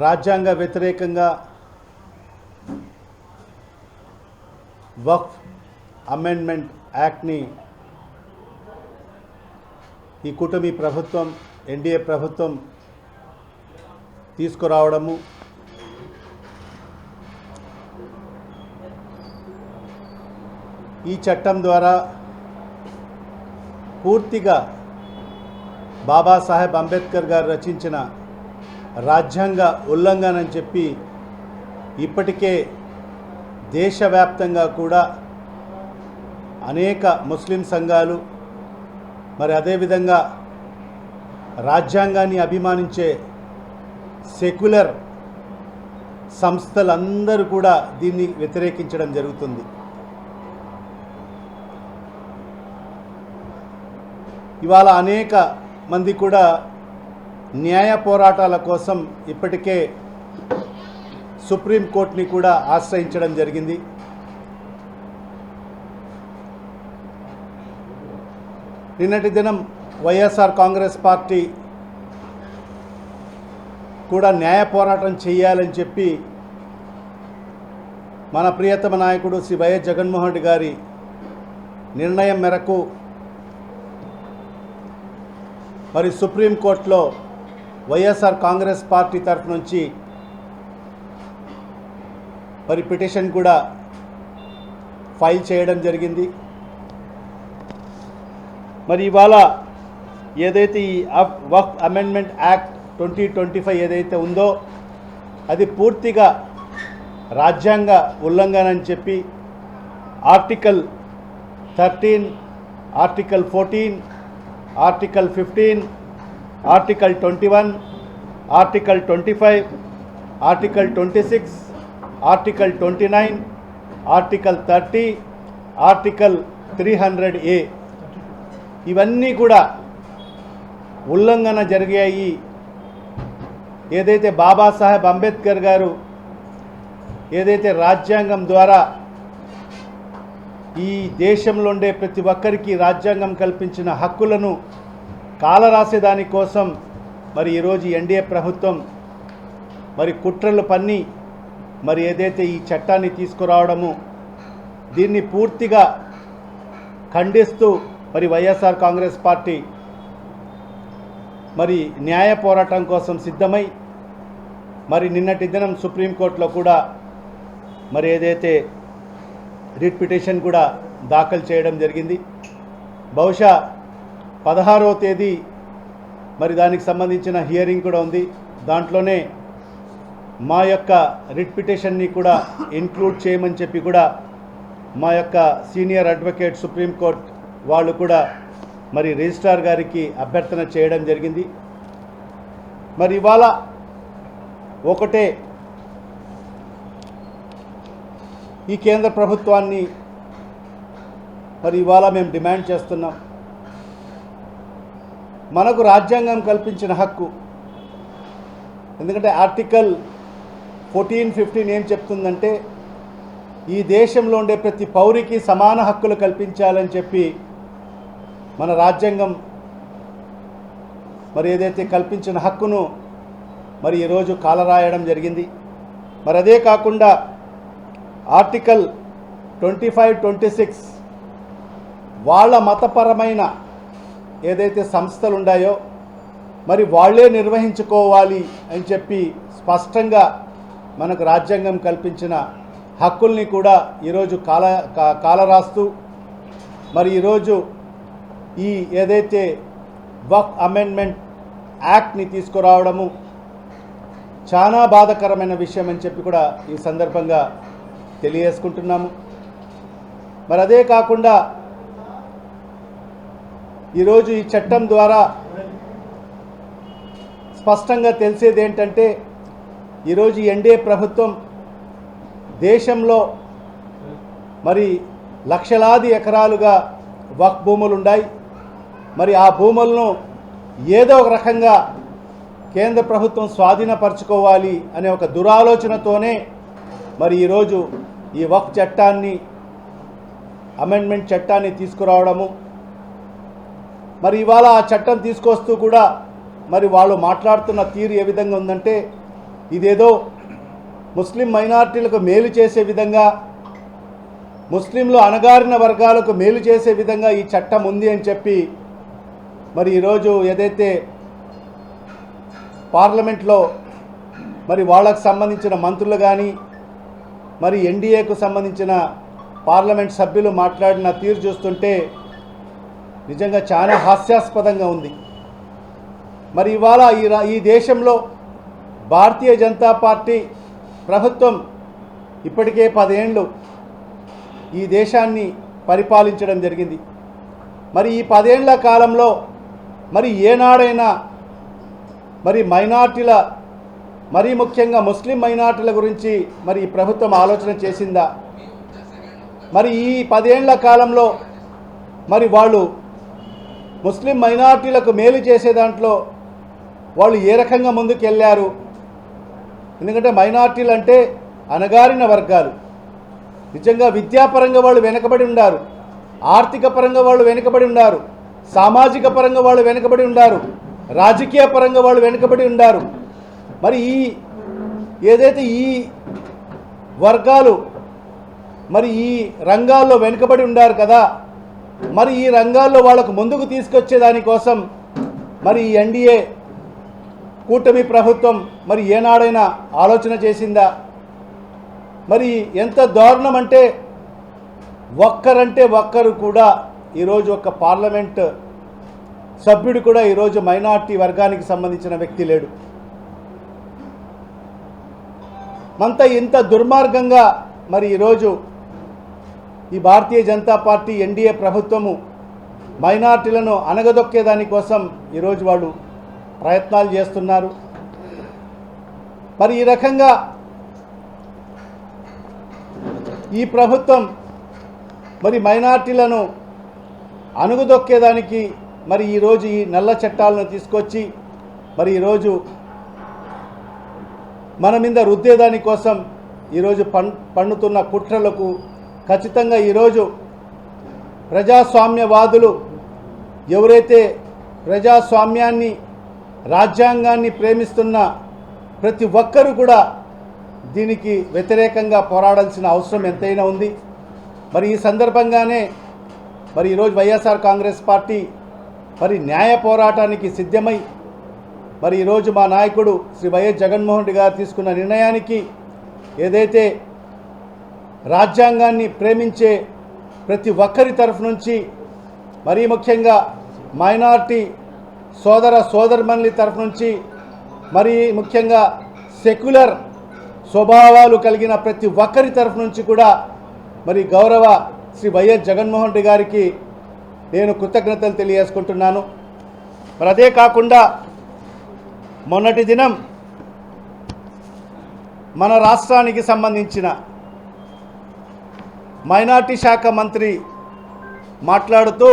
రాజ్యాంగ వ్యతిరేకంగా వక్ఫ్ అమెండ్మెంట్ యాక్ట్ని ఈ కూటమి ప్రభుత్వం ఎన్డీఏ ప్రభుత్వం తీసుకురావడము ఈ చట్టం ద్వారా పూర్తిగా బాబాసాహెబ్ అంబేద్కర్ గారు రచించిన రాజ్యాంగ ఉల్లంఘన అని చెప్పి ఇప్పటికే దేశవ్యాప్తంగా కూడా అనేక ముస్లిం సంఘాలు మరి అదేవిధంగా రాజ్యాంగాన్ని అభిమానించే సెక్యులర్ సంస్థలందరూ కూడా దీన్ని వ్యతిరేకించడం జరుగుతుంది. ఇవాళ అనేక మంది కూడా న్యాయ పోరాటాల కోసం ఇప్పటికే సుప్రీంకోర్టుని కూడా ఆశ్రయించడం జరిగింది. నిన్నటి దినం వైఎస్ఆర్ కాంగ్రెస్ పార్టీ కూడా న్యాయ పోరాటం చేయాలని చెప్పి మన ప్రియతమ నాయకుడు శ్రీ వైఎస్ జగన్మోహన్ రెడ్డి గారి నిర్ణయం మేరకు మరి సుప్రీంకోర్టులో వైఎస్ఆర్ కాంగ్రెస్ పార్టీ తరఫు నుంచి మరి పిటిషన్ కూడా ఫైల్ చేయడం జరిగింది. మరి ఇవాళ ఏదైతే ఈ వక్ఫ్ అమెండ్మెంట్ యాక్ట్ 2025 ఏదైతే ఉందో అది పూర్తిగా రాజ్యాంగ ఉల్లంఘన అని చెప్పి article 13, article 14, article 15, article 21, article 25, article 26, article 29, article 30, article 300A ఇవన్నీ కూడా ఉల్లంఘన జరిగాయి. ఏదైతే బాబాసాహెబ్ అంబేద్కర్ గారు ఏదైతే రాజ్యాంగం ద్వారా ఈ దేశంలో ఉండే ప్రతి ఒక్కరికి రాజ్యాంగం కల్పించిన హక్కులను కాలరాసేదాని కోసం మరి ఈరోజు ఎన్డీఏ ప్రభుత్వం మరి కుట్రలు పన్ని మరి ఏదైతే ఈ చట్టాన్ని తీసుకురావడము దీన్ని పూర్తిగా ఖండిస్తూ మరి వైఎస్ఆర్ కాంగ్రెస్ పార్టీ మరి న్యాయ పోరాటం కోసం సిద్ధమై మరి నిన్నటి దినం సుప్రీంకోర్టులో కూడా మరి ఏదైతే రిట్ పిటిషన్ కూడా దాఖలు చేయడం జరిగింది. బహుశా 16వ తేదీ మరి దానికి సంబంధించిన హియరింగ్ కూడా ఉంది. దాంట్లోనే మా యొక్క రిట్ పిటిషన్ని కూడా ఇంక్లూడ్ చేయమని చెప్పి కూడా మా యొక్క సీనియర్ అడ్వకేట్ సుప్రీంకోర్టు వాళ్ళు కూడా మరి రిజిస్ట్రార్ గారికి అభ్యర్థన చేయడం జరిగింది. మరి ఇవాళ ఒకటే ఈ కేంద్ర ప్రభుత్వాన్ని మరి ఇవాళ మేము డిమాండ్ చేస్తున్నాం. మనకు రాజ్యాంగం కల్పించిన హక్కు, ఎందుకంటే ఆర్టికల్ 14, 15 ఏం చెప్తుందంటే ఈ దేశంలో ఉండే ప్రతి పౌరికి సమాన హక్కులు కల్పించాలని చెప్పి మన రాజ్యాంగం మరి ఏదైతే కల్పించిన హక్కును మరి ఈరోజు కాలరాయడం జరిగింది. మరి అదే కాకుండా ఆర్టికల్ 25, 26 వాళ్ళ మతపరమైన ఏదైతే సంస్థలు ఉన్నాయో మరి వాళ్ళే నిర్వహించుకోవాలి అని చెప్పి స్పష్టంగా మనకు రాజ్యాంగం కల్పించిన హక్కుల్ని కూడా ఈరోజు కాలరాస్తూ మరి ఈరోజు ఈ ఏదైతే వక్ఫ్ అమెండ్మెంట్ యాక్ట్ని తీసుకురావడము చాలా బాధాకరమైన విషయం అని చెప్పి కూడా ఈ సందర్భంగా తెలియజేసుకుంటున్నాము. మరి అదే కాకుండా ఈరోజు ఈ చట్టం ద్వారా స్పష్టంగా తెలిసేది ఏంటంటే ఈరోజు ఎన్డీఏ ప్రభుత్వం దేశంలో మరి లక్షలాది ఎకరాలుగా వక్ఫ్ భూములు ఉన్నాయి. మరి ఆ భూములను ఏదో ఒక రకంగా కేంద్ర ప్రభుత్వం స్వాధీనపరచుకోవాలి అనే ఒక దురాలోచనతోనే మరి ఈరోజు ఈ వక్ఫ్ చట్టాన్ని అమెండ్మెంట్ చట్టాన్ని తీసుకురావడము మరి ఇవాళ ఆ చట్టం తీసుకొస్తూ కూడా మరి వాళ్ళు మాట్లాడుతున్న తీరు ఏ విధంగా ఉందంటే ఇదేదో ముస్లిం మైనారిటీలకు మేలు చేసే విధంగా, ముస్లింలు అణగారిన వర్గాలకు మేలు చేసే విధంగా ఈ చట్టం ఉంది అని చెప్పి మరి ఈరోజు ఏదైతే పార్లమెంట్లో మరి వాళ్ళకు సంబంధించిన మంత్రులు కానీ మరి ఎన్డీఏకు సంబంధించిన పార్లమెంట్ సభ్యులు మాట్లాడిన తీరు చూస్తుంటే నిజంగా చాలా హాస్యాస్పదంగా ఉంది. మరి ఇవాళ ఈ దేశంలో భారతీయ జనతా పార్టీ ప్రభుత్వం ఇప్పటికే 10 ఏళ్ళు ఈ దేశాన్ని పరిపాలించడం జరిగింది. మరి ఈ 10 ఏళ్ల కాలంలో మరి ఏనాడైనా మరి మైనార్టీల, మరీ ముఖ్యంగా ముస్లిం మైనార్టీల గురించి మరి ఈ ప్రభుత్వం ఆలోచన చేసిందా? మరి ఈ 10 ఏళ్ల కాలంలో మరి వాళ్ళు ముస్లిం మైనార్టీలకు మేలు చేసే దాంట్లో వాళ్ళు ఏ రకంగా ముందుకు వెళ్ళారు? ఎందుకంటే మైనార్టీలు అంటే అణగారిన వర్గాలు. నిజంగా విద్యాపరంగా వాళ్ళు వెనుకబడి ఉన్నారు, ఆర్థిక పరంగా వాళ్ళు వెనుకబడి ఉన్నారు, సామాజిక పరంగా వాళ్ళు వెనుకబడి ఉన్నారు, రాజకీయ పరంగా వాళ్ళు వెనుకబడి ఉన్నారు. మరి ఏదైతే ఈ వర్గాలు మరి ఈ రంగాల్లో వెనుకబడి ఉన్నారు కదా, మరి ఈ రంగాల్లో వాళ్ళకు ముందుకు తీసుకొచ్చేదానికోసం మరి ఈ ఎన్డీఏ కూటమి ప్రభుత్వం మరి ఏనాడైనా ఆలోచన చేసిందా? మరి ఎంత దారుణం అంటే ఒక్కరు కూడా ఈరోజు ఒక పార్లమెంట్ సభ్యుడు కూడా ఈరోజు మైనార్టీ వర్గానికి సంబంధించిన వ్యక్తి లేడు. ఇంత దుర్మార్గంగా మరి ఈరోజు ఈ భారతీయ జనతా పార్టీ ఎన్డీఏ ప్రభుత్వము మైనార్టీలను అణగదొక్కేదానికోసం ఈరోజు వాళ్ళు ప్రయత్నాలు చేస్తున్నారు. మరి ఈ రకంగా ఈ ప్రభుత్వం మరి మైనార్టీలను అణగదొక్కేదానికి మరి ఈరోజు ఈ నల్ల చట్టాలను తీసుకొచ్చి మరి ఈరోజు మన మీద రుద్దేదానికోసం ఈరోజు పన్నుతున్న కుట్రలకు ఖచ్చితంగా ఈరోజు ప్రజాస్వామ్యవాదులు ఎవరైతే ప్రజాస్వామ్యాన్ని, రాజ్యాంగాన్ని ప్రేమిస్తున్న ప్రతి ఒక్కరూ కూడా దీనికి వ్యతిరేకంగా పోరాడాల్సిన అవసరం ఎంతైనా ఉంది. మరి ఈ సందర్భంగానే మరి ఈరోజు వైఎస్ఆర్ కాంగ్రెస్ పార్టీ మరి న్యాయ పోరాటానికి సిద్ధమై మరి ఈరోజు మా నాయకుడు శ్రీ వైఎస్ జగన్మోహన్ రెడ్డి గారు తీసుకున్న నిర్ణయానికి, ఏదైతే రాజ్యాంగాన్ని ప్రేమించే ప్రతి ఒక్కరి తరఫు నుంచి, మరీ ముఖ్యంగా మైనార్టీ సోదరమణుల తరఫు నుంచి, మరీ ముఖ్యంగా సెక్యులర్ స్వభావాలు కలిగిన ప్రతి ఒక్కరి తరఫు నుంచి కూడా మరి గౌరవ శ్రీ వైఎస్ జగన్మోహన్ రెడ్డి గారికి నేను కృతజ్ఞతలు తెలియజేసుకుంటున్నాను. మరి అదే కాకుండా మొన్నటి దినం మన రాష్ట్రానికి సంబంధించిన మైనార్టీ శాఖ మంత్రి మాట్లాడుతూ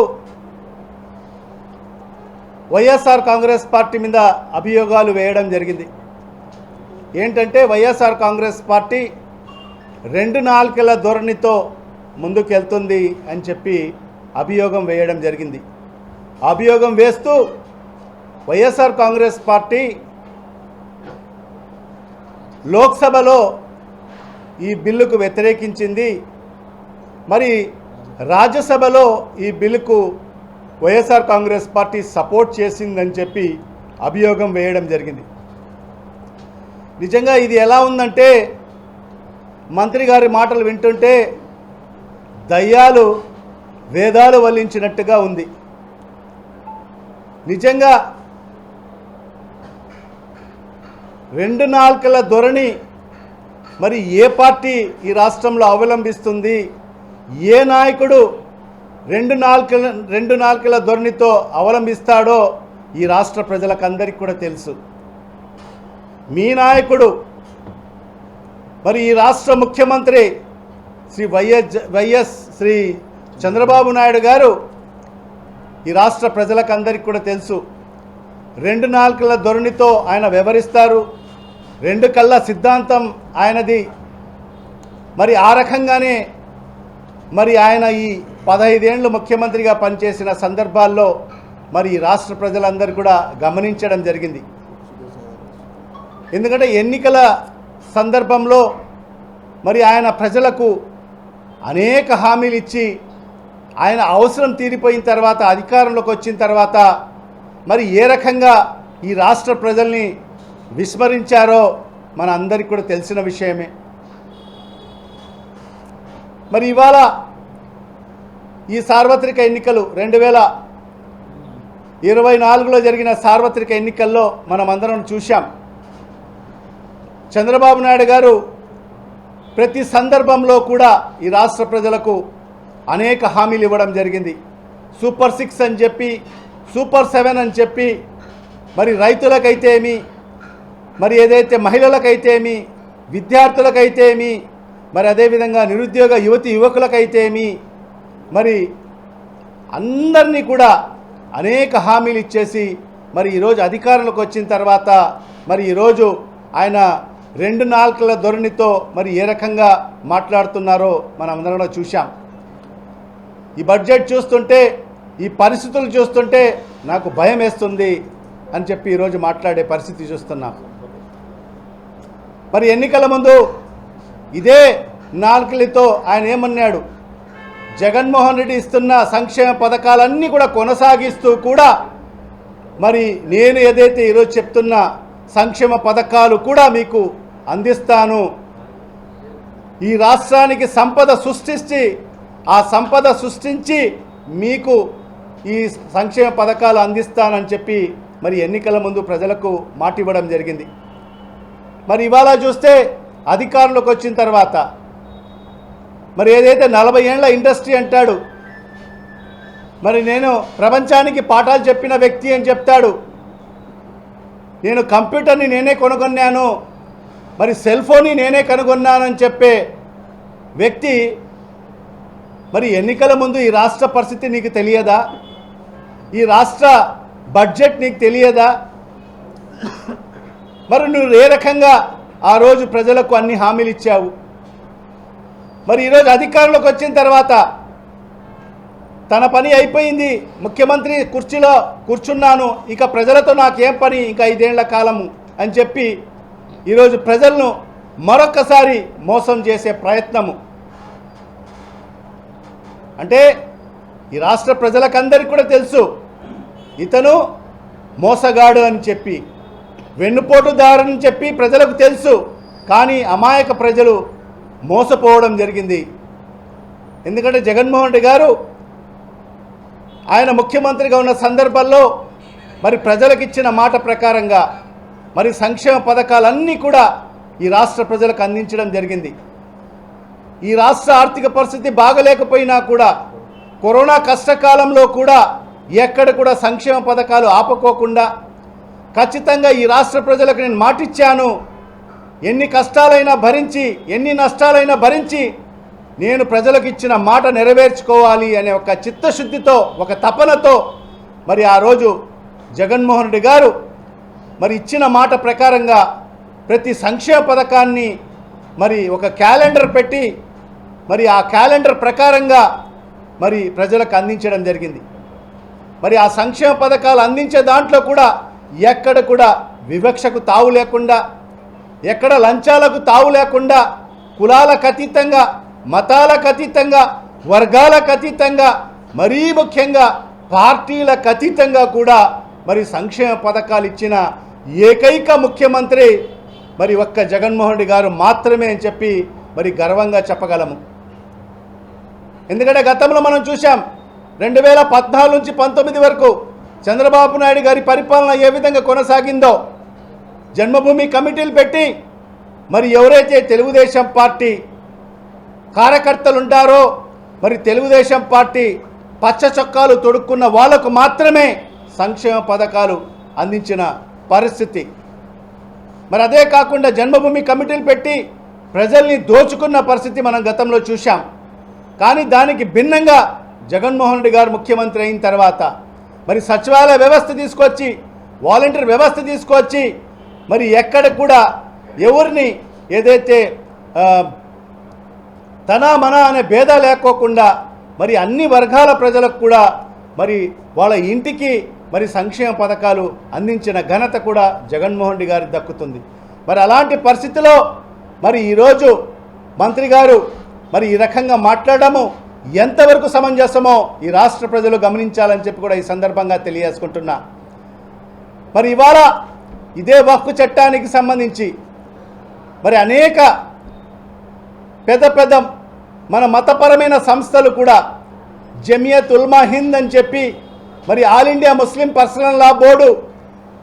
వైఎస్ఆర్ కాంగ్రెస్ పార్టీ మీద అభియోగాలు వేయడం జరిగింది. ఏంటంటే వైఎస్ఆర్ కాంగ్రెస్ పార్టీ 2 నాలుకల ధోరణితో ముందుకెళ్తుంది అని చెప్పి అభియోగం వేయడం జరిగింది. అభియోగం వేస్తూ వైఎస్ఆర్ కాంగ్రెస్ పార్టీ లోక్సభలో ఈ బిల్లుకు వ్యతిరేకించింది, మరి రాజ్యసభలో ఈ బిల్లుకు వైఎస్ఆర్ కాంగ్రెస్ పార్టీ సపోర్ట్ చేసిందని చెప్పి అభియోగం వేయడం జరిగింది. నిజంగా ఇది ఎలా ఉందంటే మంత్రి గారి మాటలు వింటుంటే దయ్యాలు వేదాలు వల్లించినట్టుగా ఉంది. నిజంగా 2 నాలుకల ధోరణి మరి ఏ పార్టీ ఈ రాష్ట్రంలో అవలంబిస్తుంది? ఏ నాయకుడు 2 నాలుకల ధోరణితో అవలంబిస్తాడో ఈ రాష్ట్ర ప్రజలకందరికీ కూడా తెలుసు. మీ నాయకుడు మరి ఈ రాష్ట్ర ముఖ్యమంత్రి శ్రీ వైఎస్ శ్రీ చంద్రబాబు నాయుడు గారు ఈ రాష్ట్ర ప్రజలకందరికీ కూడా తెలుసు. 2 నాలుకల ధోరణితో ఆయన వ్యవహరిస్తారు. 2 కళ్ళ సిద్ధాంతం ఆయనది. మరి ఆ రకంగానే మరి ఆయన ఈ 15 ఏళ్ళు ముఖ్యమంత్రిగా పనిచేసిన సందర్భాల్లో మరి ఈ రాష్ట్ర ప్రజలందరూ కూడా గమనించడం జరిగింది. ఎందుకంటే ఎన్నికల సందర్భంలో మరి ఆయన ప్రజలకు అనేక హామీలు ఇచ్చి ఆయన అవసరం తీరిపోయిన తర్వాత అధికారంలోకి వచ్చిన తర్వాత మరి ఏ రకంగా ఈ రాష్ట్ర ప్రజల్ని విస్మరించారో మన అందరికీ కూడా తెలిసిన విషయమే. మరి ఇవాళ ఈ సార్వత్రిక ఎన్నికలు 2024లో జరిగిన సార్వత్రిక ఎన్నికల్లో మనం అందరం చూశాం. చంద్రబాబు నాయుడు గారు ప్రతి సందర్భంలో కూడా ఈ రాష్ట్ర ప్రజలకు అనేక హామీలు ఇవ్వడం జరిగింది. సూపర్ 6 అని చెప్పి, సూపర్ 7 అని చెప్పి, మరి రైతులకైతేమి, మరి ఏదైతే మహిళలకైతేమి, విద్యార్థులకైతేమి, మరి అదేవిధంగా నిరుద్యోగ యువకులకైతేమి, మరి అందరినీ కూడా అనేక హామీలు ఇచ్చేసి మరి ఈరోజు అధికారంలోకి వచ్చిన తర్వాత మరి ఈరోజు ఆయన 2 నాలుకల ధోరణితో మరి ఏ రకంగా మాట్లాడుతున్నారో మనం అందరం చూశాం. ఈ బడ్జెట్ చూస్తుంటే, ఈ పరిస్థితులు చూస్తుంటే నాకు భయం వేస్తుంది అని చెప్పి ఈరోజు మాట్లాడే పరిస్థితి చూస్తున్నాం. మరి ఎన్నికల ముందు ఇదే నాలుకలతో ఆయన ఏమన్నాడు, జగన్మోహన్ రెడ్డి ఇస్తున్న సంక్షేమ పథకాలన్నీ కూడా కొనసాగిస్తూ కూడా మరి నేను ఏదైతే ఈరోజు చెప్తున్న సంక్షేమ పథకాలు కూడా మీకు అందిస్తాను, ఈ రాష్ట్రానికి సంపద సృష్టించి ఆ సంపద సృష్టించి మీకు ఈ సంక్షేమ పథకాలు అందిస్తానని చెప్పి మరి ఎన్నికల ముందు ప్రజలకు మాట ఇవ్వడం జరిగింది. మరి ఇవాళ చూస్తే అధికారంలోకి వచ్చిన తర్వాత మరి ఏదైతే 40 ఏళ్ల ఇండస్ట్రీ అంటాడు, మరి నేను ప్రపంచానికి పాఠాలు చెప్పిన వ్యక్తి అని చెప్తాడు. నేను కంప్యూటర్ని నేనే కొనుగొన్నాను, మరి సెల్ ఫోన్ని నేనే కనుగొన్నానని చెప్పే వ్యక్తి మరి ఎన్నికల ముందు ఈ రాష్ట్ర పరిస్థితి నీకు తెలియదా? ఈ రాష్ట్ర బడ్జెట్ నీకు తెలియదా? మరి నువ్వు ఏ రకంగా ఆ రోజు ప్రజలకు అన్ని హామీలు ఇచ్చావు? మరి ఈరోజు అధికారంలోకి వచ్చిన తర్వాత తన పని అయిపోయింది, ముఖ్యమంత్రి కుర్చీలో కూర్చున్నాను, ఇక ప్రజలతో నాకేం పని, ఇంకా 5 ఏళ్ల కాలము అని చెప్పి ఈరోజు ప్రజలను మరొక్కసారి మోసం చేసే ప్రయత్నము. అంటే ఈ రాష్ట్ర ప్రజలకందరికీ కూడా తెలుసు ఇతను మోసగాడు అని చెప్పి, వెన్నుపోటుదారుని చెప్పి ప్రజలకు తెలుసు. కానీ అమాయక ప్రజలు మోసపోవడం జరిగింది. ఎందుకంటే జగన్మోహన్ రెడ్డి గారు ఆయన ముఖ్యమంత్రిగా ఉన్న సందర్భంలో మరి ప్రజలకు ఇచ్చిన మాట ప్రకారంగా మరి సంక్షేమ పథకాలన్నీ కూడా ఈ రాష్ట్ర ప్రజలకు అందించడం జరిగింది. ఈ రాష్ట్ర ఆర్థిక పరిస్థితి బాగలేకపోయినా కూడా కరోనా కష్టకాలంలో కూడా ఎక్కడ కూడా సంక్షేమ పథకాలు ఆపుకోకుండా ఖచ్చితంగా ఈ రాష్ట్ర ప్రజలకు నేను మాటిచ్చాను, ఎన్ని కష్టాలైనా భరించి, ఎన్ని నష్టాలైనా భరించి నేను ప్రజలకు ఇచ్చిన మాట నెరవేర్చుకోవాలి అనే ఒక చిత్తశుద్ధితో, ఒక తపనతో మరి ఆ రోజు జగన్మోహన్ రెడ్డి గారు మరి ఇచ్చిన మాట ప్రకారంగా ప్రతి సంక్షేమ పథకాన్ని మరి ఒక క్యాలెండర్ పెట్టి మరి ఆ క్యాలెండర్ ప్రకారంగా మరి ప్రజలకు అందించడం జరిగింది. మరి ఆ సంక్షేమ పథకాలు అందించే దాంట్లో కూడా ఎక్కడ కూడా వివక్షకు తావు లేకుండా, ఎక్కడ లంచాలకు తావు లేకుండా, కులాలకు అతీతంగా, మతాలకు అతీతంగా, వర్గాలకు అతీతంగా, మరీ ముఖ్యంగా పార్టీలకు అతీతంగా కూడా మరి సంక్షేమ పథకాలు ఇచ్చిన ఏకైక ముఖ్యమంత్రి మరి ఒక్క జగన్మోహన్ రెడ్డి గారు మాత్రమే అని చెప్పి మరి గర్వంగా చెప్పగలము. ఎందుకంటే గతంలో మనం చూసాం 2014 నుంచి 19 వరకు చంద్రబాబు నాయుడు గారి పరిపాలన ఏ విధంగా కొనసాగిందో. జన్మభూమి కమిటీలు పెట్టి మరి ఎవరైతే తెలుగుదేశం పార్టీ కార్యకర్తలు ఉంటారో మరి తెలుగుదేశం పార్టీ పచ్చ చొక్కాలు తొడుక్కున్న వాళ్లకు మాత్రమే సంక్షేమ పథకాలు అందించిన పరిస్థితి. మరి అదే కాకుండా జన్మభూమి కమిటీలు పెట్టి ప్రజల్ని దోచుకున్న పరిస్థితి మనం గతంలో చూశాం. కానీ దానికి భిన్నంగా జగన్మోహన్ రెడ్డి గారు ముఖ్యమంత్రి అయిన తర్వాత మరి సచివాలయ వ్యవస్థ తీసుకొచ్చి, వాలంటీర్ వ్యవస్థ తీసుకొచ్చి మరి ఎక్కడ కూడా ఎవరిని ఏదైతే తన మన అనే భేదాలు లేకోకుండా మరి అన్ని వర్గాల ప్రజలకు కూడా మరి వాళ్ళ ఇంటికి మరి సంక్షేమ పథకాలు అందించిన ఘనత కూడా జగన్మోహన్ రెడ్డి గారికి దక్కుతుంది. మరి అలాంటి పరిస్థితిలో మరి ఈరోజు మంత్రి గారు మరి ఈ రకంగా మాట్లాడము ఎంతవరకు సమంజసమో ఈ రాష్ట్ర ప్రజలు గమనించాలని చెప్పి కూడా ఈ సందర్భంగా తెలియజేసుకుంటున్నా. మరి ఇవాళ ఇదే వక్ఫ్ చట్టానికి సంబంధించి మరి అనేక పెద్ద మన మతపరమైన సంస్థలు కూడా జమియత్ ఉల్మా హింద్ అని చెప్పి మరి ఆల్ ఇండియా ముస్లిం పర్సనల్ లా బోర్డు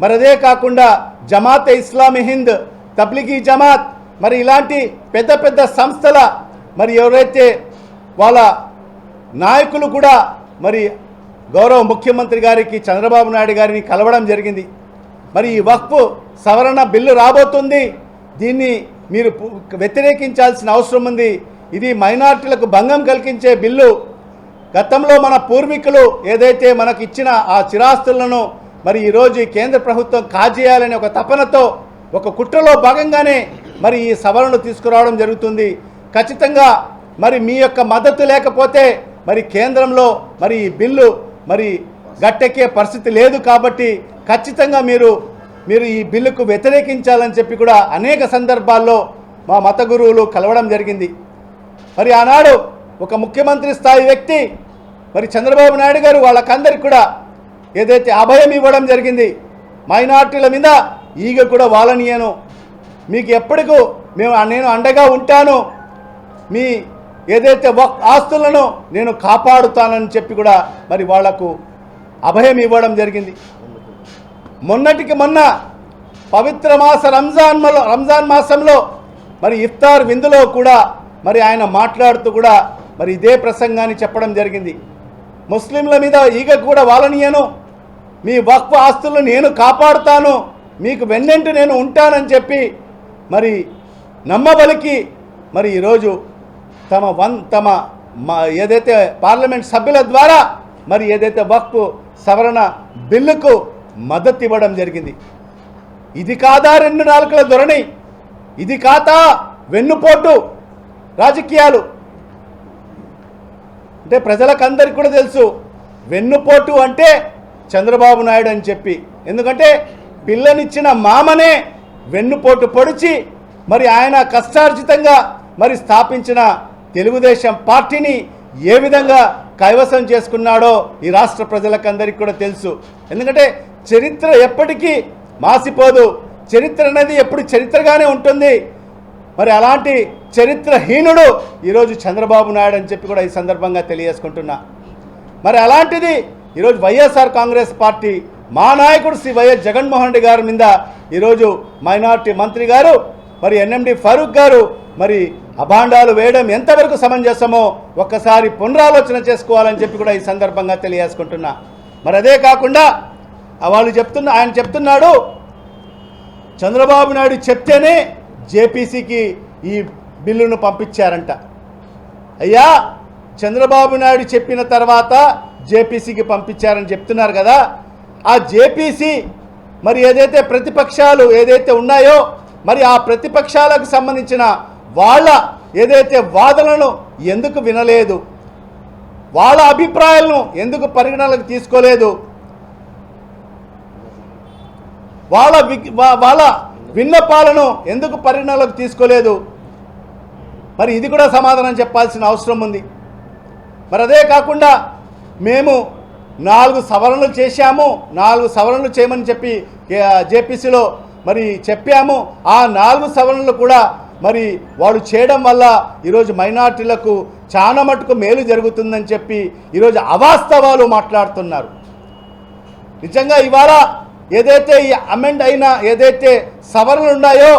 మరి అదే కాకుండా జమాత్ ఇస్లామీ హింద్ తబ్లిగీ జమాత్ మరి ఇలాంటి పెద్ద సంస్థల మరి ఎవరైతే వాళ్ళ నాయకులు కూడా మరి గౌరవ ముఖ్యమంత్రి గారికి చంద్రబాబు నాయుడు గారిని కలవడం జరిగింది. మరి ఈ వక్ఫ్ సవరణ బిల్లు రాబోతుంది, దీన్ని మీరు వ్యతిరేకించాల్సిన అవసరం ఉంది, ఇది మైనార్టీలకు భంగం కలిగించే బిల్లు. గతంలో మన పూర్వీకులు ఏదైతే మనకు ఇచ్చిన ఆ చిరాస్తులను మరి ఈరోజు ఈ కేంద్ర ప్రభుత్వం కాజేయాలనే ఒక తపనతో ఒక కుట్రలో భాగంగానే మరి ఈ సవరణలు తీసుకురావడం జరుగుతుంది. ఖచ్చితంగా మరి మీ యొక్క మద్దతు లేకపోతే మరి కేంద్రంలో మరి ఈ బిల్లు మరి గట్టెక్కే పరిస్థితి లేదు. కాబట్టి ఖచ్చితంగా మీరు ఈ బిల్లుకు వ్యతిరేకించాలని చెప్పి కూడా అనేక సందర్భాల్లో మా మత గురువులు కలవడం జరిగింది. మరి ఆనాడు ఒక ముఖ్యమంత్రి స్థాయి వ్యక్తి మరి చంద్రబాబు నాయుడు గారు వాళ్ళకందరికి కూడా ఏదైతే అభయం ఇవ్వడం జరిగింది, మైనార్టీల మీద ఈగ కూడా వాలనీయను, మీకు ఎప్పటికూ నేను అండగా ఉంటాను, మీ ఏదైతే ఆస్తులను నేను కాపాడుతానని చెప్పి కూడా మరి వాళ్లకు అభయం ఇవ్వడం జరిగింది. మొన్నటికి మొన్న పవిత్ర మాస రంజాన్ మాసంలో మరి ఇఫ్తార్ విందులో కూడా మరి ఆయన మాట్లాడుతూ కూడా మరి ఇదే ప్రసంగాన్ని చెప్పడం జరిగింది. ముస్లింల మీద ఈగ కూడా వాలనీయను, మీ వక్ఫ్ ఆస్తులను నేను కాపాడుతాను, మీకు వెన్నెంటు నేను ఉంటానని చెప్పి మరి నమ్మబలికి మరి ఈరోజు తమ ఏదైతే పార్లమెంట్ సభ్యుల ద్వారా మరి ఏదైతే వక్ఫ్ సవరణ బిల్లుకు మద్దతు ఇవ్వడం జరిగింది. ఇది కాదా 2 నాలుకల ధోరణి, ఇది కాదా వెన్నుపోటు రాజకీయాలు? అంటే ప్రజలకందరికీ కూడా తెలుసు వెన్నుపోటు అంటే చంద్రబాబు నాయుడు అని చెప్పి. ఎందుకంటే పిల్లనిచ్చిన మామనే వెన్నుపోటు పొడిచి మరి ఆయన కష్టార్జితంగా మరి స్థాపించిన తెలుగుదేశం పార్టీని ఏ విధంగా కైవసం చేసుకున్నాడో ఈ రాష్ట్ర ప్రజలకందరికీ కూడా తెలుసు. ఎందుకంటే చరిత్ర ఎప్పటికీ మాసిపోదు, చరిత్ర అనేది ఎప్పుడు చరిత్రగానే ఉంటుంది. మరి అలాంటి చరిత్రహీనుడు ఈరోజు చంద్రబాబు నాయుడు అని చెప్పి కూడా ఈ సందర్భంగా తెలియజేసుకుంటున్నా. మరి అలాంటిది ఈరోజు వైఎస్ఆర్ కాంగ్రెస్ పార్టీ మా నాయకుడు శ్రీ వైఎస్ జగన్మోహన్ రెడ్డి గారి మీద ఈరోజు మైనార్టీ మంత్రి గారు మరి ఎన్ఎండి ఫరూక్ గారు మరి అభాండాలు వేయడం ఎంతవరకు సమంజసమో ఒక్కసారి పునరాలోచన చేసుకోవాలని చెప్పి కూడా ఈ సందర్భంగా తెలియజేసుకుంటున్నా. మరి అదే కాకుండా ఆయన చెప్తున్నాడు చంద్రబాబు నాయుడు చెప్తేనే జేపీసీకి ఈ బిల్లును పంపించారంట. అయ్యా, చంద్రబాబు నాయుడు చెప్పిన తర్వాత జేపీసీకి పంపించారని చెప్తున్నారు కదా, ఆ జేపీసీ మరి ఏదైతే ప్రతిపక్షాలు ఏదైతే ఉన్నాయో మరి ఆ ప్రతిపక్షాలకు సంబంధించిన వాళ్ళ ఏదైతే వాదనలను ఎందుకు వినలేదు, వాళ్ళ అభిప్రాయాలను ఎందుకు పరిగణనలోకి తీసుకోలేదు, వాళ్ళ విన్నపాలను ఎందుకు పరిగణనలోకి తీసుకోలేదు? మరి ఇది కూడా సమాధానం చెప్పాల్సిన అవసరం ఉంది. మరి అదే కాకుండా మేము 4 సవరణలు చేశాము, 4 సవరణలు చేయమని చెప్పి జేపీసీలో మరి చెప్పాము. ఆ 4 సవరణలు కూడా మరి వాళ్ళు చేయడం వల్ల ఈరోజు మైనార్టీలకు చాలా మటుకు మేలు జరుగుతుందని చెప్పి ఈరోజు అవాస్తవాలు మాట్లాడుతున్నారు. నిజంగా ఇవాళ ఏదైతే ఈ అమెండ్ అయిన ఏదైతే సవరణలు ఉన్నాయో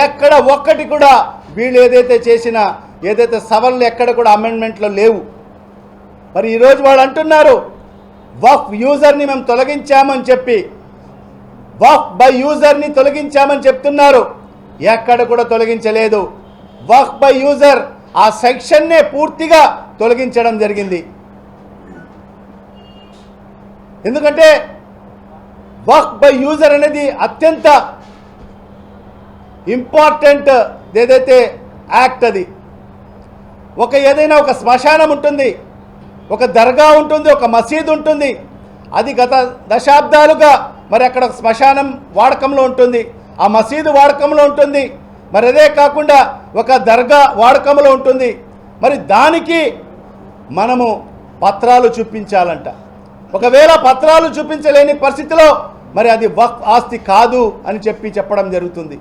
ఎక్కడ ఒక్కటి కూడా వీళ్ళు ఏదైతే చేసిన ఏదైతే సవరణలు ఎక్కడ కూడా అమెండ్మెంట్లో లేవు. మరి ఈరోజు వాళ్ళు అంటున్నారు వక్ఫ్ యూజర్ని మేము తొలగించామని చెప్పి, వక్ఫ్ బై యూజర్ని తొలగించామని చెప్తున్నారు. ఎక్కడ కూడా తొలగించలేదు. వక్ఫ్ బై యూజర్ ఆ సెక్షన్నే పూర్తిగా తొలగించడం జరిగింది. ఎందుకంటే వక్ఫ్ బై యూజర్ అనేది అత్యంత ఇంపార్టెంట్ ఏదైతే యాక్ట్, అది ఏదైనా ఒక శ్మశానం ఉంటుంది, ఒక దర్గా ఉంటుంది, ఒక మసీదు ఉంటుంది. అది గత దశాబ్దాలుగా మరి అక్కడ శ్మశానం వాడకంలో ఉంటుంది. ఆ మసీదు వాడకంలో ఉంటుంది, మరి అదే కాకుండా ఒక దర్గా వాడకంలో ఉంటుంది. మరి దానికి మనము పత్రాలు చూపించాలంట. ఒకవేళ పత్రాలు చూపించలేని పరిస్థితిలో మరి అది వక్ఫ్ ఆస్తి కాదు అని చెప్పడం జరుగుతుంది.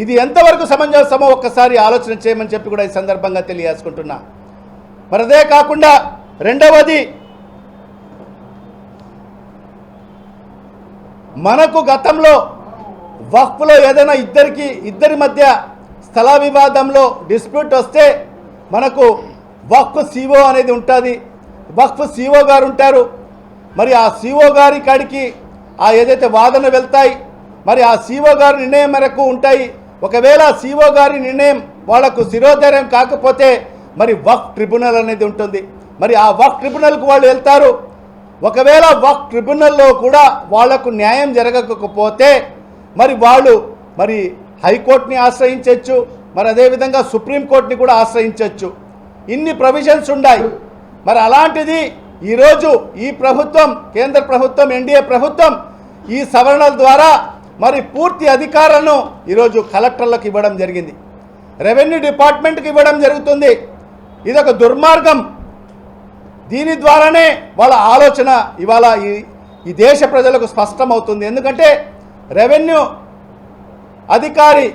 ఇది ఎంతవరకు సమంజసమో ఒక్కసారి ఆలోచన చేయమని చెప్పి కూడా ఈ సందర్భంగా తెలియజేసుకుంటున్నా. మరి అదే కాకుండా రెండవది, మనకు గతంలో వక్ఫ్లో ఏదైనా ఇద్దరి మధ్య స్థల వివాదంలో డిస్ప్యూట్ వస్తే మనకు వక్ఫ్ సిఓ అనేది ఉంటుంది. వక్ఫ్ సిఓ గారు ఉంటారు. మరి ఆ సిఓ గారి కాడికి ఏదైతే వాదన వెళ్తాయి, మరి ఆ సిఓ గారి నిర్ణయం మేరకు ఉంటాయి. ఒకవేళ సిఓ గారి నిర్ణయం వాళ్లకు శిరోధార్యం కాకపోతే మరి వక్ఫ్ ట్రిబ్యునల్ అనేది ఉంటుంది. మరి ఆ వక్ఫ్ ట్రిబ్యునల్కు వాళ్ళు వెళ్తారు. ఒకవేళ వక్ఫ్ ట్రిబ్యునల్లో కూడా వాళ్లకు న్యాయం జరగకపోతే మరి వాళ్ళు మరి హైకోర్టుని ఆశ్రయించవచ్చు, మరి అదేవిధంగా సుప్రీంకోర్టుని కూడా ఆశ్రయించవచ్చు. ఇన్ని ప్రొవిజన్స్ ఉన్నాయి. మరి అలాంటిది ఈరోజు ఈ ప్రభుత్వం, కేంద్ర ప్రభుత్వం, ఎన్డీఏ ప్రభుత్వం ఈ సవరణల ద్వారా మరి పూర్తి అధికారాలను ఈరోజు కలెక్టర్లకు ఇవ్వడం జరిగింది, రెవెన్యూ డిపార్ట్మెంట్కి ఇవ్వడం జరుగుతుంది. ఇదొక దుర్మార్గం. దీని ద్వారానే వాళ్ళ ఆలోచన ఇవాళ ఈ దేశ ప్రజలకు స్పష్టమవుతుంది. ఎందుకంటే రెవెన్యూ అధికారి,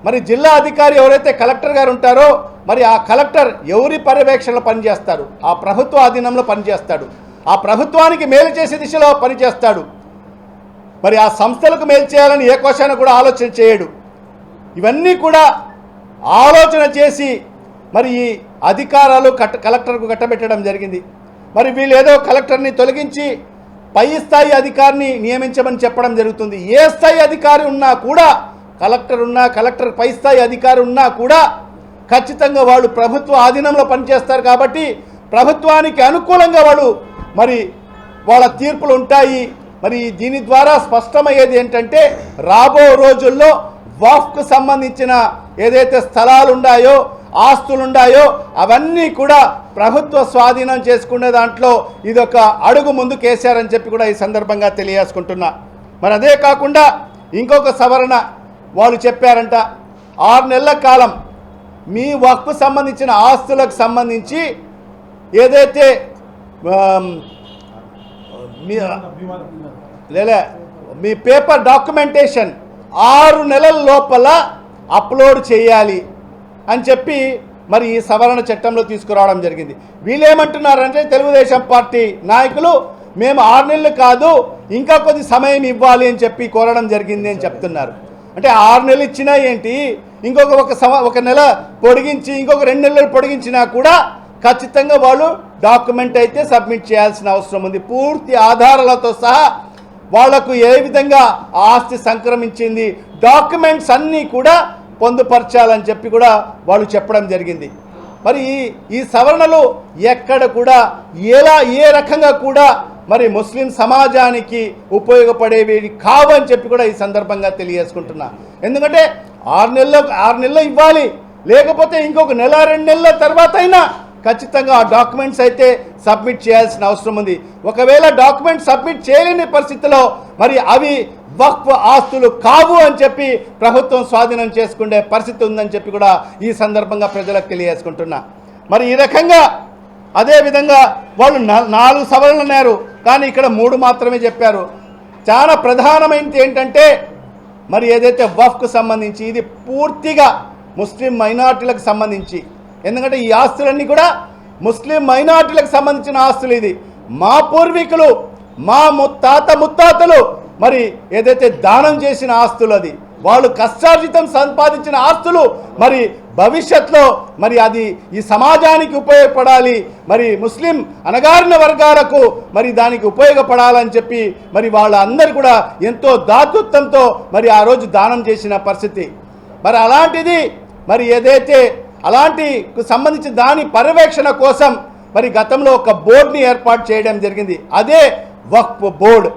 మరి జిల్లా అధికారి ఎవరైతే కలెక్టర్ గారు ఉంటారో మరి ఆ కలెక్టర్ ఎవరి పర్యవేక్షణలో పనిచేస్తారు? ఆ ప్రభుత్వ ఆధీనంలో పనిచేస్తాడు. ఆ ప్రభుత్వానికి మేలు చేసే దిశలో పనిచేస్తాడు. మరి ఆ సంస్థలకు మేలు చేయాలని ఏ కోశాన కూడా ఆలోచన చేయడు. ఇవన్నీ కూడా ఆలోచన చేసి మరి ఈ అధికారాలు కలెక్టర్కు కట్టబెట్టడం జరిగింది. మరి వీళ్ళు ఏదో కలెక్టర్ని తొలగించి పై స్థాయి అధికారిని నియమించమని చెప్పడం జరుగుతుంది. ఏ స్థాయి అధికారి ఉన్నా కూడా, కలెక్టర్ పై స్థాయి అధికారి ఉన్నా కూడా ఖచ్చితంగా వాళ్ళు ప్రభుత్వ ఆధీనంలో పనిచేస్తారు. కాబట్టి ప్రభుత్వానికి అనుకూలంగా వాళ్ళు మరి వాళ్ళ తీర్పులు ఉంటాయి. మరి దీని ద్వారా స్పష్టమయ్యేది ఏంటంటే రాబో రోజుల్లో వక్ఫ్కు సంబంధించిన ఏదైతే స్థలాలు ఉన్నాయో, ఆస్తులు ఉన్నాయో అవన్నీ కూడా ప్రభుత్వ స్వాధీనం చేసుకునే దాంట్లో ఇదొక అడుగు ముందుకు వేశారని చెప్పి కూడా ఈ సందర్భంగా తెలియజేసుకుంటున్నా. మరి అదే కాకుండా ఇంకొక సవరణ వాళ్ళు చెప్పారంట, 6 నెలల కాలం మీ వక్ఫ్ సంబంధించిన ఆస్తులకు సంబంధించి ఏదైతే మీ పేపర్ డాక్యుమెంటేషన్ 6 నెలల లోపల అప్లోడ్ చేయాలి అని చెప్పి మరి ఈ సవరణ చట్టంలో తీసుకురావడం జరిగింది. వీళ్ళేమంటున్నారంటే తెలుగుదేశం పార్టీ నాయకులు మేము 6 నెలలు కాదు ఇంకా కొద్ది సమయం ఇవ్వాలి అని చెప్పి కోరడం జరిగింది అని చెప్తున్నారు. అంటే 6 నెలలు ఇచ్చినా ఏంటి, ఒక నెల పొడిగించి ఇంకొక 2 నెలలు పొడిగించినా కూడా ఖచ్చితంగా వాళ్ళు డాక్యుమెంట్ అయితే సబ్మిట్ చేయాల్సిన అవసరం ఉంది. పూర్తి ఆధారాలతో సహా వాళ్లకు ఏ విధంగా ఆస్తి సంక్రమించింది డాక్యుమెంట్స్ అన్నీ కూడా పొందుపరచాలని చెప్పి కూడా వాళ్ళు చెప్పడం జరిగింది. మరి ఈ సవరణలు ఎక్కడ కూడా ఏ రకంగా కూడా మరి ముస్లిం సమాజానికి ఉపయోగపడేవి కావని చెప్పి కూడా ఈ సందర్భంగా తెలియజేసుకుంటున్నా. ఎందుకంటే 6 నెలలు ఇవ్వాలి, లేకపోతే ఇంకొక నెల 2 నెలల తర్వాత అయినా ఖచ్చితంగా ఆ డాక్యుమెంట్స్ అయితే సబ్మిట్ చేయాల్సిన అవసరం ఉంది. ఒకవేళ డాక్యుమెంట్ సబ్మిట్ చేయలేని పరిస్థితిలో మరి అవి వక్ఫ్ ఆస్తులు కావు అని చెప్పి ప్రభుత్వం స్వాధీనం చేసుకునే పరిస్థితి ఉందని చెప్పి కూడా ఈ సందర్భంగా ప్రజలకు తెలియజేసుకుంటున్నా. మరి ఈ రకంగా అదేవిధంగా వాళ్ళు 4 సవరణలు అన్నారు, కానీ ఇక్కడ 3 మాత్రమే చెప్పారు. చాలా ప్రధానమైనది ఏంటంటే మరి ఏదైతే వక్ఫ్కు సంబంధించి ఇది పూర్తిగా ముస్లిం మైనార్టీలకు సంబంధించి, ఎందుకంటే ఈ ఆస్తులన్నీ కూడా ముస్లిం మైనార్టీలకు సంబంధించిన ఆస్తులు. ఇది మా పూర్వీకులు, మా ముత్తాతలు మరి ఏదైతే దానం చేసిన ఆస్తులు, అది వాళ్ళు కష్టార్జితం సంపాదించిన ఆస్తులు. మరి భవిష్యత్తులో మరి అది ఈ సమాజానికి ఉపయోగపడాలి, మరి ముస్లిం అణగారిన వర్గాలకు మరి దానికి ఉపయోగపడాలని చెప్పి మరి వాళ్ళందరూ కూడా ఎంతో దాతృత్వంతో మరి ఆ రోజు దానం చేసిన పరిస్థితి. మరి అలాంటిది మరి ఏదైతే అలాంటికి సంబంధించిన దాని పర్యవేక్షణ కోసం మరి గతంలో ఒక బోర్డుని ఏర్పాటు చేయడం జరిగింది, అదే వక్ఫ్ బోర్డు.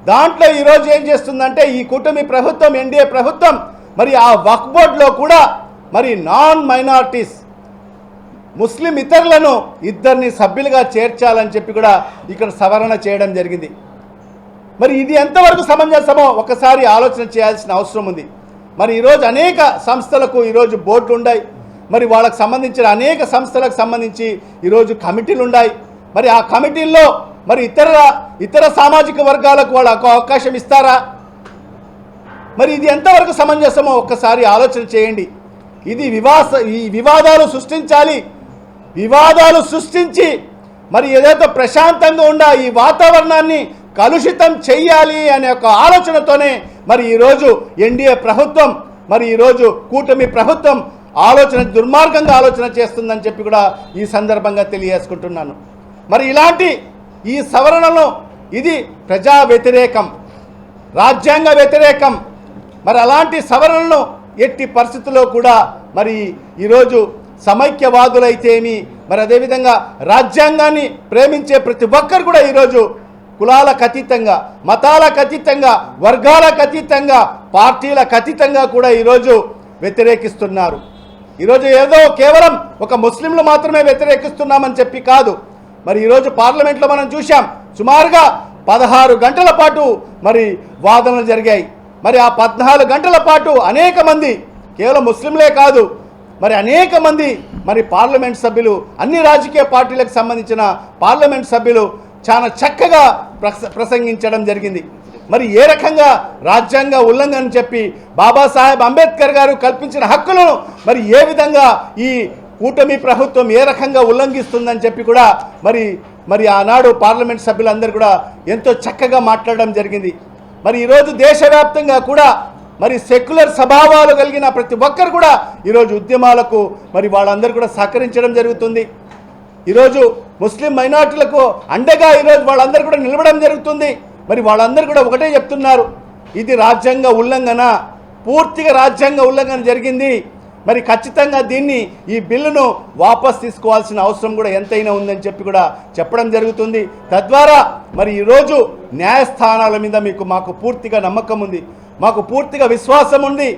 దాంట్లో ఈరోజు ఏం చేస్తుందంటే ఈ కూటమి ప్రభుత్వం, ఎన్డీఏ ప్రభుత్వం మరి ఆ వక్ఫ్ బోర్డులో కూడా మరి నాన్ మైనారిటీస్ ముస్లిం ఇతరులను 2 సభ్యులుగా చేర్చాలని చెప్పి కూడా ఇక్కడ సవరణ చేయడం జరిగింది. మరి ఇది ఎంతవరకు సమంజసమో ఒకసారి ఆలోచన చేయాల్సిన అవసరం ఉంది. మరి ఈరోజు అనేక సంస్థలకు ఈరోజు బోర్డులు ఉన్నాయి, మరి వాళ్ళకు సంబంధించిన అనేక సంస్థలకు సంబంధించి ఈరోజు కమిటీలు ఉన్నాయి. మరి ఆ కమిటీల్లో మరి ఇతర సామాజిక వర్గాలకు వాళ్ళకు అవకాశం ఇస్తారా? మరి ఇది ఎంతవరకు సమంజసమో ఒక్కసారి ఆలోచన చేయండి. ఇది ఈ వివాదాలు సృష్టించాలి, వివాదాలు సృష్టించి మరి ఏదైతే ప్రశాంతంగా ఉండ ఈ వాతావరణాన్ని కలుషితం చెయ్యాలి అనే ఒక ఆలోచనతోనే మరి ఈరోజు ఎన్డీఏ ప్రభుత్వం, మరి ఈరోజు కూటమి ప్రభుత్వం దుర్మార్గంగా ఆలోచన చేస్తుందని చెప్పి కూడా ఈ సందర్భంగా తెలియజేసుకుంటున్నాను. మరి ఇలాంటి ఈ సవరణలో ఇది ప్రజా వ్యతిరేకం, రాజ్యాంగ వ్యతిరేకం. మరి అలాంటి సవరణలను ఎట్టి పరిస్థితుల్లో కూడా మరి ఈరోజు సమైక్యవాదులైతేమి, మరి అదేవిధంగా రాజ్యాంగాన్ని ప్రేమించే ప్రతి ఒక్కరు కూడా ఈరోజు కులాలకు అతీతంగా, మతాలకు అతీతంగా, వర్గాలకు అతీతంగా, పార్టీలకు అతీతంగా కూడా ఈరోజు వ్యతిరేకిస్తున్నారు. ఈరోజు ఏదో కేవలం ఒక ముస్లింలు మాత్రమే వ్యతిరేకిస్తున్నామని చెప్పి కాదు. మరి ఈరోజు పార్లమెంట్లో మనం చూసాం, సుమారుగా 16 గంటల పాటు మరి వాదనలు జరిగాయి. మరి ఆ 14 గంటల పాటు అనేక మంది, కేవలం ముస్లింలే కాదు, మరి అనేక మంది మరి పార్లమెంట్ సభ్యులు, అన్ని రాజకీయ పార్టీలకు సంబంధించిన పార్లమెంట్ సభ్యులు చాలా చక్కగా ప్రసంగించడం జరిగింది. మరి ఏ రకంగా రాజ్యాంగ ఉల్లంఘన చెప్పి బాబాసాహెబ్ అంబేద్కర్ గారు కల్పించిన హక్కులను మరి ఏ విధంగా ఈ కూటమి ప్రభుత్వం ఏ రకంగా ఉల్లంఘిస్తుందని చెప్పి కూడా మరి ఆనాడు పార్లమెంట్ సభ్యులందరూ కూడా ఎంతో చక్కగా మాట్లాడడం జరిగింది. మరి ఈరోజు దేశవ్యాప్తంగా కూడా మరి సెక్యులర్ స్వభావాలు కలిగిన ప్రతి ఒక్కరు కూడా ఈరోజు ఉద్యమాలకు మరి వాళ్ళందరూ కూడా సహకరించడం జరుగుతుంది. ఈరోజు ముస్లిం మైనార్టీలకు అండగా ఈరోజు వాళ్ళందరూ కూడా నిలవడం జరుగుతుంది. మరి వాళ్ళందరూ కూడా ఒకటే చెప్తున్నారు, ఇది రాజ్యాంగ ఉల్లంఘన, పూర్తిగా రాజ్యాంగ ఉల్లంఘన జరిగింది. మరి ఖచ్చితంగా ఈ బిల్లును వాపస్ తీసుకోవాల్సిన అవసరం కూడా ఎంతైనా ఉందని చెప్పి కూడా చెప్పడం జరుగుతుంది. తద్వారా మరి ఈరోజు న్యాయస్థానాల మీద మాకు పూర్తిగా నమ్మకం ఉంది, మాకు పూర్తిగా విశ్వాసం ఉంది,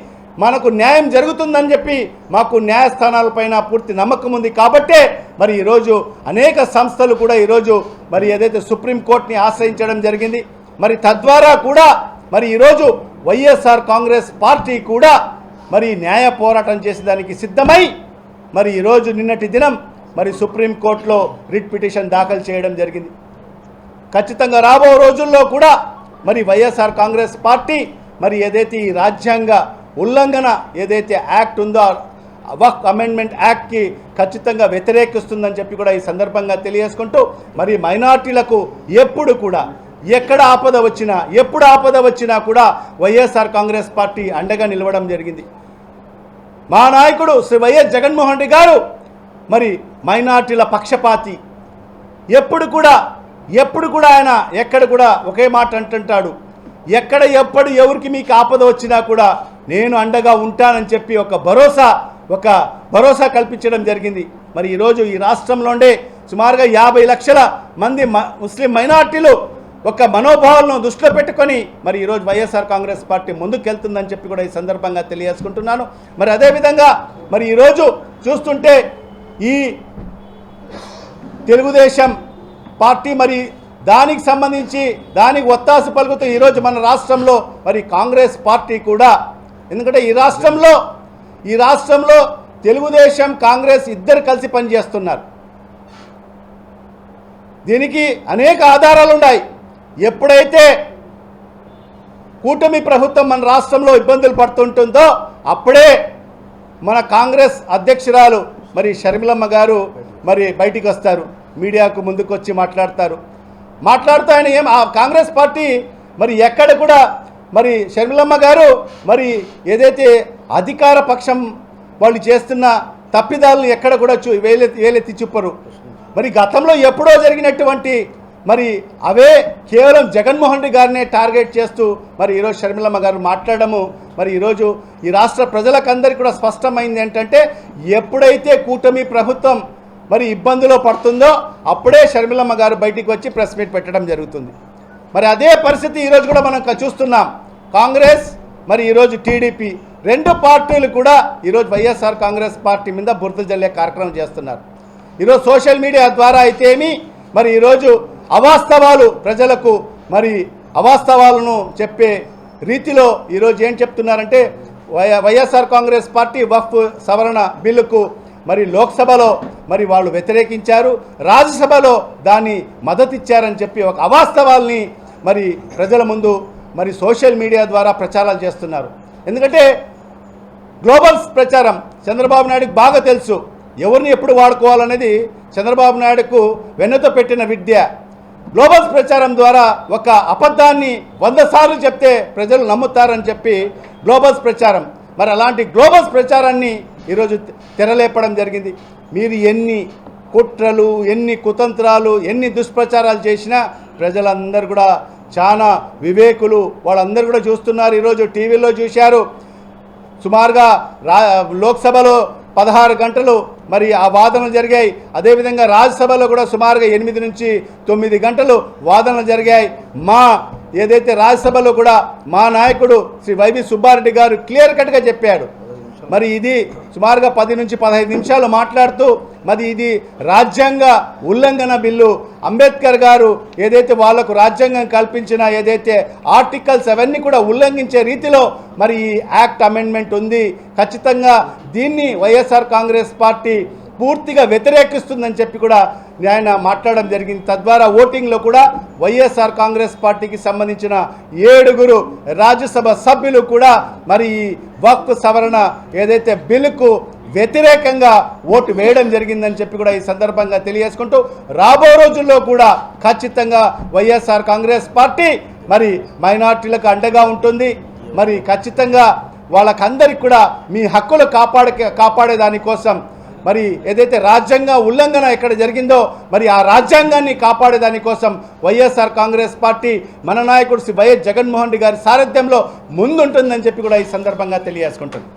మనకు న్యాయం జరుగుతుందని చెప్పి మాకు న్యాయస్థానాలపైన పూర్తి నమ్మకం ఉంది. కాబట్టే మరి ఈరోజు అనేక సంస్థలు కూడా ఈరోజు మరి ఏదైతే సుప్రీంకోర్టుని ఆశ్రయించడం జరిగింది. మరి తద్వారా కూడా మరి ఈరోజు వైఎస్ఆర్ కాంగ్రెస్ పార్టీ కూడా మరి న్యాయ పోరాటం చేసేదానికి సిద్ధమై మరి ఈరోజు నిన్నటి దినం మరి సుప్రీంకోర్టులో రిట్ పిటిషన్ దాఖలు చేయడం జరిగింది. ఖచ్చితంగా రాబో రోజుల్లో కూడా మరి వైఎస్ఆర్ కాంగ్రెస్ పార్టీ మరి ఏదైతే ఈ రాజ్యాంగ ఉల్లంఘన ఏదైతే యాక్ట్ ఉందో వక్ఫ్ అమెండ్మెంట్ యాక్ట్కి ఖచ్చితంగా వ్యతిరేకిస్తుందని చెప్పి కూడా ఈ సందర్భంగా తెలియజేసుకుంటూ, మరి మైనార్టీలకు ఎప్పుడు కూడా ఎక్కడ ఆపద వచ్చినా, ఎప్పుడు ఆపద వచ్చినా కూడా వైఎస్ఆర్ కాంగ్రెస్ పార్టీ అండగా నిలవడం జరిగింది. మా నాయకుడు శ్రీ వైఎస్ జగన్మోహన్ రెడ్డి గారు మరి మైనార్టీల పక్షపాతి. ఎప్పుడు కూడా ఆయన ఎక్కడ కూడా ఒకే మాట అంటుంటాడు, ఎప్పుడు ఎవరికి మీకు ఆపద వచ్చినా కూడా నేను అండగా ఉంటానని చెప్పి ఒక భరోసా కల్పించడం జరిగింది. మరి ఈరోజు ఈ రాష్ట్రంలోనే సుమారుగా 50 లక్షల మంది ముస్లిం మైనార్టీలు ఒక మనోభావాలను దృష్టిలో పెట్టుకొని మరి ఈరోజు వైఎస్ఆర్ కాంగ్రెస్ పార్టీ ముందుకెళ్తుందని చెప్పి కూడా ఈ సందర్భంగా తెలియజేసుకుంటున్నాను. మరి అదేవిధంగా మరి ఈరోజు చూస్తుంటే ఈ తెలుగుదేశం పార్టీ మరి దానికి సంబంధించి దానికి ఒత్తాసు పలుకుతూ ఈరోజు మన రాష్ట్రంలో మరి కాంగ్రెస్ పార్టీ కూడా, ఎందుకంటే ఈ రాష్ట్రంలో తెలుగుదేశం కాంగ్రెస్ ఇద్దరు కలిసి పనిచేస్తున్నారు. దీనికి అనేక ఆధారాలు ఉన్నాయి. ఎప్పుడైతే కూటమి ప్రభుత్వం మన రాష్ట్రంలో ఇబ్బందులు పడుతుంటుందో అప్పుడే మన కాంగ్రెస్ అధ్యక్షురాలు మరి షర్మిలమ్మ గారు మరి బయటికి వస్తారు, మీడియాకు ముందుకు వచ్చి మాట్లాడుతూ ఆయన కాంగ్రెస్ పార్టీ మరి ఎక్కడ కూడా మరి షర్మిలమ్మ గారు మరి ఏదైతే అధికార పక్షం వాళ్ళు చేస్తున్న తప్పిదాలను ఎక్కడ కూడా వేలెత్తి చూపరు. మరి గతంలో ఎప్పుడో జరిగినటువంటి మరి అవే కేవలం జగన్మోహన్ రెడ్డి గారినే టార్గెట్ చేస్తూ మరి ఈరోజు షర్మిలమ్మ గారు మాట్లాడము మరి ఈరోజు ఈ రాష్ట్ర ప్రజలకందరికీ కూడా స్పష్టమైంది ఏంటంటే, ఎప్పుడైతే కూటమి ప్రభుత్వం మరి ఇబ్బందులో పడుతుందో అప్పుడే షర్మిలమ్మ గారు బయటికి వచ్చి ప్రెస్ మీట్ పెట్టడం జరుగుతుంది. మరి అదే పరిస్థితి ఈరోజు కూడా మనం చూస్తున్నాం. కాంగ్రెస్ మరి ఈరోజు టీడీపీ రెండు పార్టీలు కూడా ఈరోజు వైఎస్ఆర్ కాంగ్రెస్ పార్టీ మీద బురద జల్లే కార్యక్రమం చేస్తున్నారు. ఈరోజు సోషల్ మీడియా ద్వారా అయితేమి మరి ఈరోజు అవాస్తవాలు ప్రజలకు మరి అవాస్తవాలను చెప్పే రీతిలో ఈరోజు ఏం చెప్తున్నారంటే, వైఎస్ఆర్ కాంగ్రెస్ పార్టీ వక్ఫ్ సవరణ బిల్లుకు మరి లోక్సభలో మరి వాళ్ళు వ్యతిరేకించారు, రాజ్యసభలో దాన్ని మద్దతిచ్చారని చెప్పి ఒక అవాస్తవాల్ని మరి ప్రజల ముందు మరి సోషల్ మీడియా ద్వారా ప్రచారాలు చేస్తున్నారు. ఎందుకంటే గ్లోబల్ ప్రచారం చంద్రబాబు నాయుడుకి బాగా తెలుసు, ఎవరిని ఎప్పుడు వాడుకోవాలనేది చంద్రబాబు నాయుడుకు వెన్నతో పెట్టిన విద్య. గ్లోబల్ ప్రచారం ద్వారా ఒక అబద్ధాన్ని 100 సార్లు చెప్తే ప్రజలు నమ్ముతారని చెప్పి గ్లోబల్ ప్రచారం. మరి అలాంటి గ్లోబల్ ప్రచారాన్ని ఈరోజు తెరలేపడం జరిగింది. మీరు ఎన్ని కుట్రలు, ఎన్ని కుతంత్రాలు, ఎన్ని దుష్ప్రచారాలు చేసినా ప్రజలందరూ కూడా చాలా వివేకులు, వాళ్ళందరూ కూడా చూస్తున్నారు. ఈరోజు టీవీలో చూశారు, సుమారుగా లోక్సభలో 16 గంటలు మరి ఆ వాదనలు జరిగాయి. అదేవిధంగా రాజ్యసభలో కూడా సుమారుగా 8 నుంచి 9 గంటలు వాదనలు జరిగాయి. ఏదైతే రాజ్యసభలో కూడా మా నాయకుడు శ్రీ వైవి సుబ్బారెడ్డి గారు క్లియర్ కట్గా చెప్పాడు, మరి ఇది సుమారుగా 10 నుంచి 15 నిమిషాలు మాట్లాడుతూ మరి ఇది రాజ్యాంగ ఉల్లంఘన బిల్లు. అంబేద్కర్ గారు ఏదైతే వాళ్లకు రాజ్యాంగం కల్పించిన ఏదైతే ఆర్టికల్స్ అవన్నీ కూడా ఉల్లంఘించే రీతిలో మరి ఈ యాక్ట్ అమెండ్మెంట్ ఉంది. ఖచ్చితంగా దీన్ని వైఎస్ఆర్ కాంగ్రెస్ పార్టీ పూర్తిగా వ్యతిరేకిస్తుందని చెప్పి కూడా ఆయన మాట్లాడడం జరిగింది. తద్వారా ఓటింగ్లో కూడా వైఎస్ఆర్ కాంగ్రెస్ పార్టీకి సంబంధించిన 7 రాజ్యసభ సభ్యులు కూడా మరి ఈ వక్ఫ్ సవరణ ఏదైతే బిల్లుకు వ్యతిరేకంగా ఓటు వేయడం జరిగిందని చెప్పి కూడా ఈ సందర్భంగా తెలియజేసుకుంటూ రాబో రోజుల్లో కూడా ఖచ్చితంగా వైఎస్ఆర్ కాంగ్రెస్ పార్టీ మరి మైనార్టీలకు అండగా ఉంటుంది. మరి ఖచ్చితంగా వాళ్ళకందరికి కూడా మీ హక్కులు కాపాడే దానికోసం మరి ఏదైతే రాజ్యాంగ ఉల్లంఘన ఎక్కడ జరిగిందో మరి ఆ రాజ్యాంగాన్ని కాపాడే దానికోసం వైఎస్ఆర్ కాంగ్రెస్ పార్టీ మన నాయకుడు శ్రీ వైఎస్ జగన్మోహన్ రెడ్డి గారి సారథ్యంలో ముందుంటుందని చెప్పి కూడా ఈ సందర్భంగా తెలియజేసుకుంటుంది.